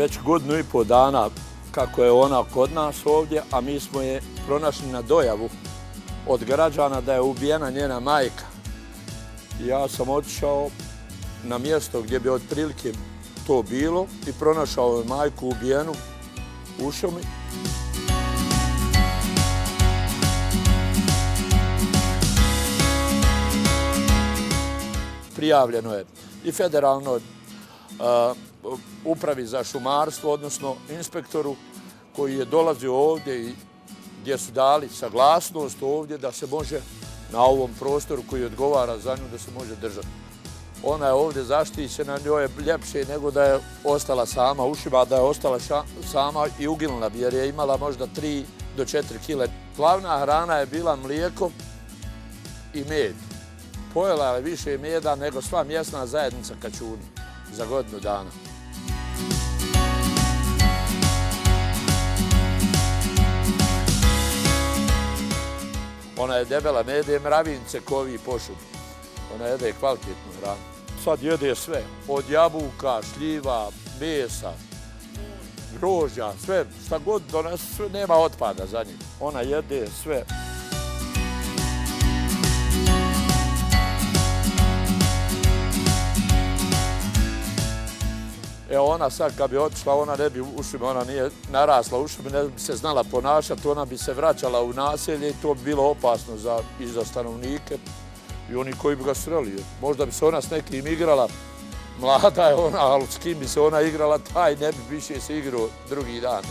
već 1,5 dana kako je ona kod nas ovdje, a mi smo je pronašli na dojavu od građana da je ubijena njena majka. Ja sam otišao na mjesto gdje bi otprilike to bilo i pronašao je majku ubijenu u šumi. Prijavljeno je i federalnoj upravi za šumarstvo, odnosno inspektoru koji je dolazio ovdje i gdje su dali saglasnost ovdje da se može na ovom prostoru koji odgovara za nju da se može držati. Ona je ovdje zaštićena, njoj je ljepše nego da je ostala sama u šumi, a da je ostala sama i uginula bi jer je imala možda 3 do 4 kile. Glavna hrana je bila mlijeko i med. Pojela je više meda nego sva mjesna zajednica Kačuni za 1 dana. Ona je debela, ne jede mravince kovi po šumi. Ona jede kvalitetnu hranu. Sad jede sve, od jabuka, šljiva, mesa, grožđa, sve, šta god donese, nema otpada za njim. Ona jede sve. Evo ona sad kad bi otišla, ona ne bi u šumi, ona nije narasla u šumi, ne bi se znala ponašati, ona bi se vraćala u naselje i to bi bilo opasno i za stanovnike i oni koji bi ga sreli. Možda bi se ona s nekim igrala, mlada je ona, ali s kim bi se ona igrala, taj ne bi više se igrao drugi dan.